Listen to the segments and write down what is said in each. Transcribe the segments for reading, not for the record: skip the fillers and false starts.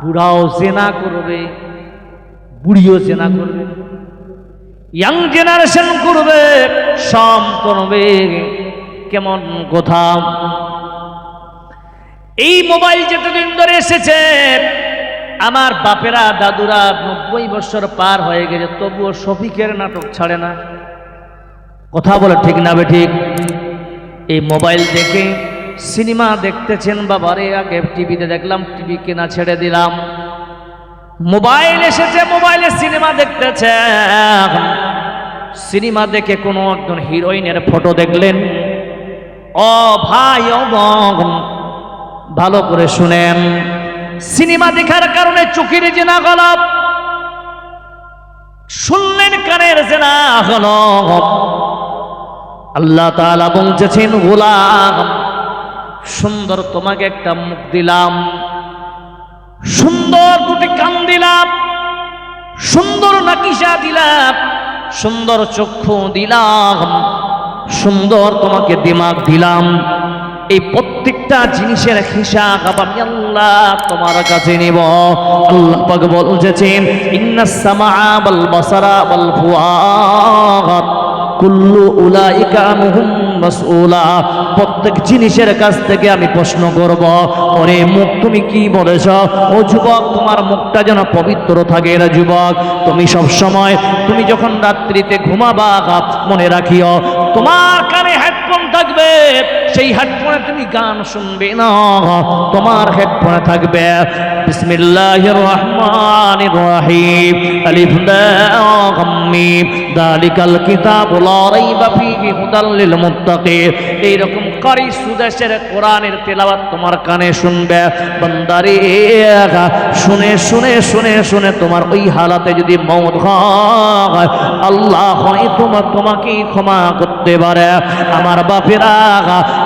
বুড়াও জেনা করবে, বুড়িও জেনা করবে, ইয়াং জেনারেশন করবে, সব করবে। কেমন কথা! এই মোবাইল যতদিন ধরে এসেছে, আমার বাপেরা দাদুরা 90 বছর পার হয়ে গেছে, তবুও শফিকের নাটক ছাড়ে না। কথা বলে ঠিক না বেঠিক? এই মোবাইল দেখে সিনেমা দেখতেছেন বাবারে, আগে টিভিতে দেখলাম, টিভি কেনা ছেড়ে দিলাম, মোবাইল এসেছে, মোবাইলে সিনেমা দেখতেছে। সিনেমা দেখে কোনো একজন হিরোইনের ফটো দেখলেন, ও ভাই ও বোন ভালো করে শুনেন, সিনেমা দেখার কারণে চোখের জেনা হলো, শুনলেন কানের জেনা হলো। আল্লাহ তাআলা বলছেন, গোলাম সুন্দর তোমাকে একটা মুখ দিলাম, সুন্দর দুটি কান দিলাম, সুন্দর নাকিশা দিলাম, সুন্দর চক্ষু দিলাম, সুন্দর তোমাকে দিমাগ দিলাম। এই প্রত্যেকটা জিনিসের হিসাব আমি আল্লাহ তোমার কাছে নিব। আল্লাহ পাক বলছেন, ইন্নাস সামাআ ওয়াল বাসারা ওয়াল ফুআদ কুল্লু উলাইকা আনহুম মাসউলা। প্রত্যেক জিনিসের কাছ থেকে আমি প্রশ্ন করব, ওরে মুখ তুমি কি বলেছ? ও যুবক, তোমার মুখটা যেন পবিত্র থাকে রে যুবক। তুমি সব সময়, তুমি যখন রাত্রিতে ঘুমাবা, মনে রাখিও তোমার কানে হেডফোন থাকবে, সেই হেডফোনে তুমি গান শুনবে না, তোমার হেডফোনে থাকবে বিসমিল্লাহির রহমানির রহিম, আলিফ লাম মিম, যালিকাল কিতাবু লা রাইবা ফীহি হুদাল লিল মুত্তাকিন। এইরকম করি সুদেশের কোরআনের তেলাওয়াত তোমার কানে শুনবে। বান্দারে, শুনে শুনে শুনে শুনে তোমার ওই হালাতে যদি মওত হয়, আল্লাহ হয়তো তোমাকে ক্ষমা করতে পারে। আমার বাপেরা,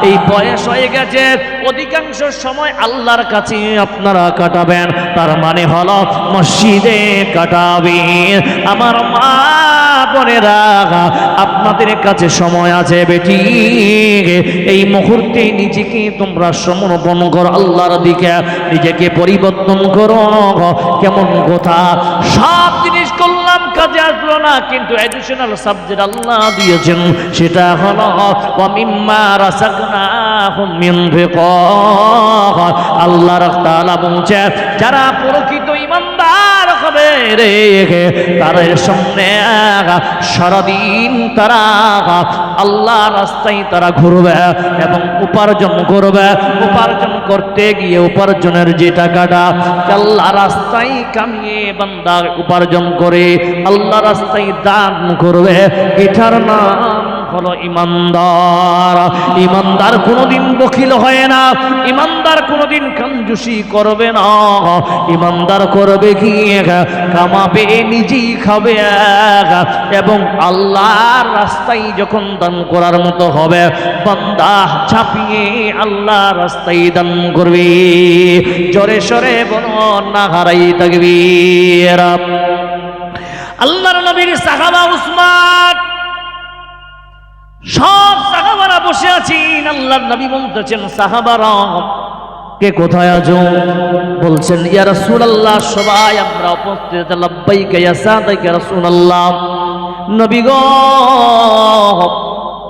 এই বয়স হয়ে গেছে, অধিকাংশ সময় আল্লাহর কাছে আপনারা কাটাবেন, তার মানে হলো মসজিদে কাটাবেন। আমার মা বোনেরা, আপনাদের কাছে সময় আছে বেটি, এই মুহূর্তে নিজেকে তোমরা সমর্পণ করো আল্লাহর দিকে, নিজেকে পরিবর্তন করো। কেমন কথা! সব জিনিস করলাম, কাজে আসলো না, কিন্তু এডিশনাল সাবজেক্ট আল্লাহ দিয়েছেন, সেটা হলো ওয়া মিম্মা রাযাকনাহুম ইউনফিকুন। আল্লাহ তাআলা বলছে, যারা প্রকৃত ঈমানদার হবে রে, তাদের সামনে সারাদিন তারা আল্লাহর রাস্তায় তারা ঘুরবে এবং উপার্জন করবে। উপার্জন করতে গিয়ে উপার্জনের যে টাকাটা আল্লাহ রাস্তায় কামিয়ে বান্দা উপার্জন করে আল্লাহ রাস্তায় দান করবে, এটার নাম হলো ইমানদার। ইমানদার কোনোদিন বখিল হয় না, ইমানদার কোনোদিন কঞ্জুসি করবে না। ইমানদার করবে কি, কামাবে নিজেই খাবে, এবং আল্লাহর রাস্তায় যখন দান করার মতো হবে, বান্দা ছাপিয়ে আল্লাহর রাস্তায় দান করবে। জোরে সরে বলো না হারাই তাকবীর। আল্লাহর নবীর সাহাবা উসমান, সব সাহাবারা বসে আছেন, আল্লাহর নবী বলতেছেন, সাহাবারা কে কোথায় আছো? বলছেন, ইয়া রাসূলুল্লাহ, সবাই আমরা উপস্থিত। লাব্বাইকা ইয়া সাদাকা রাসূলুল্লাহ। নবী গো,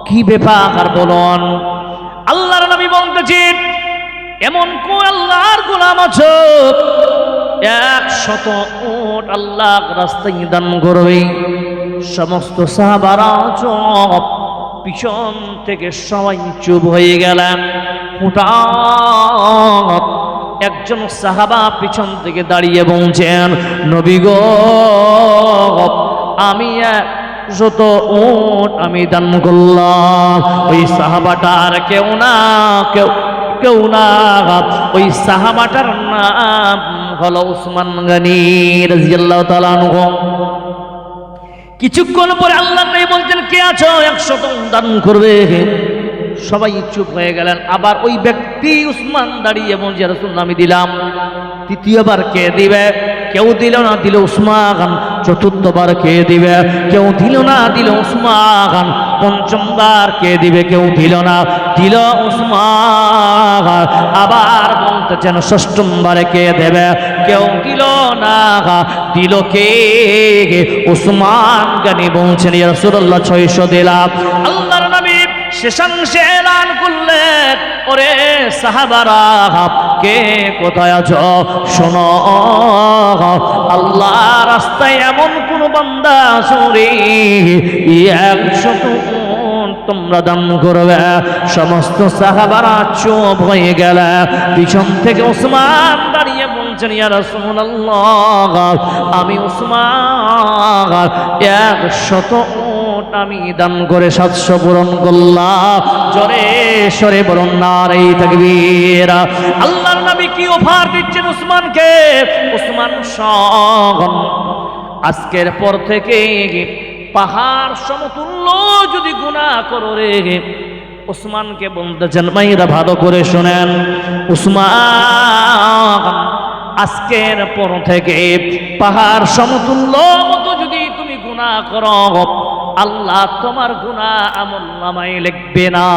কি ব্যাপার বলুন? আল্লাহর নবী বলতেছেন, এমন কোন আল্লাহর গোলাম আছো 100 উট আল্লাহর রাস্তায় দান করবে? সমস্ত সাহাবারা চুপ, পিছন থেকে সবাই চুপ হয়ে গেলেন। হঠাৎ একজন সাহাবা পিছন থেকে দাঁড়িয়ে বলছেন, নবী গো, আমি 100 উট আমি দান করলাম। ওই সাহাবাটার কেউ না, কেউ না, ওই সাহাবাটার নাম হলো উসমান গনি রাদিয়াল্লাহু তাআলা আনহু। কিছুক্ষণ পরে আল্লাহ নবী বলছেন, কে আছো 100 দান করবে? সবাই চুপ হয়ে গেলেন। আবার ওই ব্যক্তি উসমান দাঁড়িয়ে বলছে, রাসূলুল্লাহ আমি দিলাম। তৃতীয়বার কে দিবে? কেউ দিল না, দিল উসমান। চতুর্থবার কে দিবে? কেউ দিল না, দিল উসমান। পঞ্চমবার কে দিবে? কেউ দিল না, দিল উসমান। আবার বলতেছেন, ষষ্ঠমবারে কে দেবে? কেউ দিল না, দিল কে? উসমান গনি বলছেন ইয়া রাসূলুল্লাহ 600 দিলাম। আল্লাহর নবী শেষাংশে এলান করলেন, ওরে সাহাবারা, কে কোথায় আছো শোনো, আল্লাহ রাস্তায় এমন কোন বান্দা আছে 100 তোমরা দান করবে। সমস্ত সাহাবারা চুপ হয়ে গেল। পিছন থেকে উসমান দাঁড়িয়ে বলছেন ইয়া রাসূলুল্লাহ, আমি উসমান 100 উট আমি দান করে 700 পূরণ করলাম। জোরে সরে বলুন নারে তাকবীর। আল্লাহর নবী কি অফার দিচ্ছেন উসমানকে? উসমান শোন, আজকের পর থেকে পাহাড় সমতুল্য যদি গুনাহ করো রে, উসমানকে বলতেছেন মাইরা ভালো করে শোনেন, উসমান আজকের পর থেকে পাহাড় সমতুল্য মতো যদি তুমি গুনাহ করো, আল্লাহ তোমার গুনাহ আমলনামায় লিখবে না।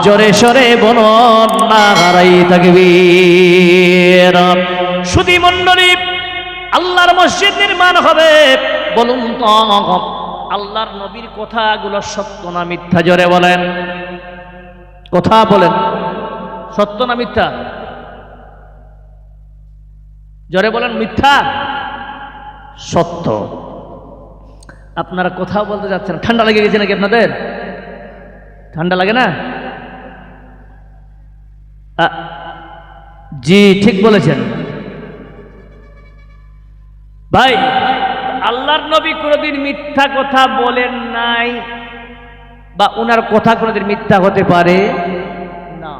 জোরে সরে বলুন নারে তাকবীর। সুধী মণ্ডলী, আল্লাহর মসজিদ নির্মাণ হবে, বলুন তো আল্লাহর নবীর কথাগুলো সত্য না মিথ্যা? জোরে বলেন, কথা বলেন, সত্য না মিথ্যা? জোরে বলেন, মিথ্যা? সত্য। আপনারা কথা বলতে যাচ্ছেন, ঠান্ডা লেগে গেছে নাকি আপনাদের? ঠান্ডা লাগে না? জি ঠিক বলেছেন ভাই। আল্লাহর নবী কোনোদিন মিথ্যা কথা বলেন নাই, বা উনার কথা কোনোদিন মিথ্যা হতে পারে না।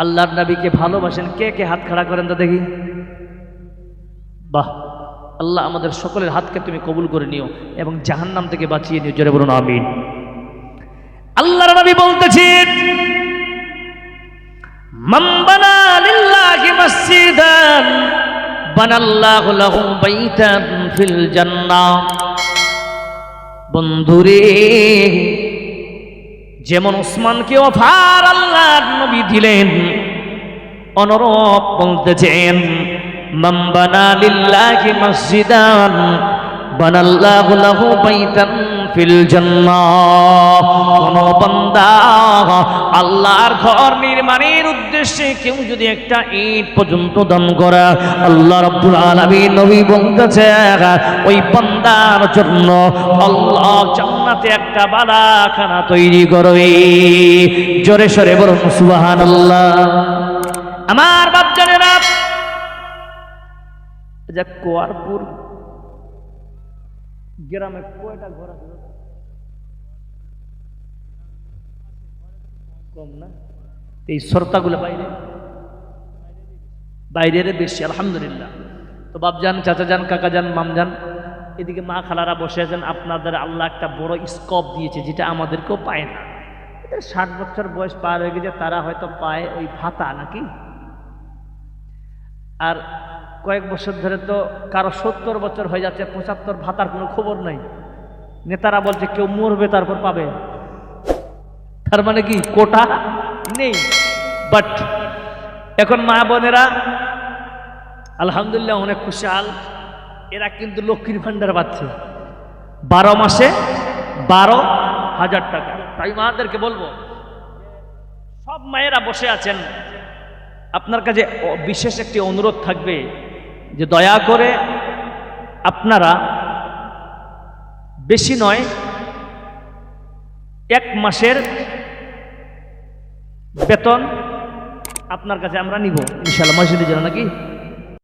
আল্লাহর নবীকে ভালোবাসেন কে কে? হাত খাড়া করেন তো দেখি। বাহ, আল্লাহ আমাদের সকলের হাতকে তুমি কবুল করে নিও এবং জাহান্নাম থেকে বাঁচিয়ে নিও। জোরে বলুন আমিন। আল্লাহর নবী বলতেছেন, মান বানা লিল্লাহি মাসজিদান বানাল্লাহু লাহু বাইতান ফিল জান্নাহ। বন্ধুরে, যেমন উসমানকে অফার আল্লাহর নবী দিলেন, অনুরূপ বলতেছেন মান বানা লিল্লাহি মাসজিদান বানাল্লাহু লাহু বাইতান ফিল জান্নাহ। কোন বান্দা আল্লাহর ঘর নির্মাণের উদ্দেশ্যে কেউ যদি একটা ইট পর্যন্ত দান করে, আল্লাহ রাব্বুল আলামিন নবী বলতেছে ওই বান্দার জন্য আল্লাহ জান্নাতে একটা বালাখানা তৈরি করবে। জোরে সরে বলুন সুবহানাল্লাহ। আমার বাপজানেরা, যে কোয়ারপুর গ্রামে কয়টা ঘর আছে? কম না? এই সরতাগুলো বাইরে বাইরের বেশি, আলহামদুলিল্লাহ। তো বাপজান, চাচাজান, কাকাজান, মামজান, এদিকে মা খালারা বসে আছেন। আপনাদের আল্লাহ একটা বড় স্কোপ দিয়েছে, যেটা আমাদেরকেও পায় না। 60 বছর বয়স পার হয়ে গেছে, তারা হয়তো পায় ওই ভাতা নাকি। আর কয়েক বছর ধরে তো কারো 70 বছর হয়ে যাচ্ছে, 75 ভাতার কোনো খবর নাই। নেতারা বলছে কেউ মরবে তারপর পাবে, তার মানে কি কোটা নেই। বাট এখন মা বোনেরা আলহামদুলিল্লাহ অনেক খুশাল, এরা কিন্তু লক্ষ্মীর ভান্ডার পাচ্ছে 12 মাসে 12,000 টাকা। তাই মাদেরকে বলবো, সব মায়েরা বসে আছেন, আপনার কাছে বিশেষ একটি অনুরোধ থাকবে যে দয়া করে আপনারা বেশি নয় 1 মাসের বেতন আপনার কাছে আমরা নিব ইনশাআল্লাহ, মসজিদে যারা নাকি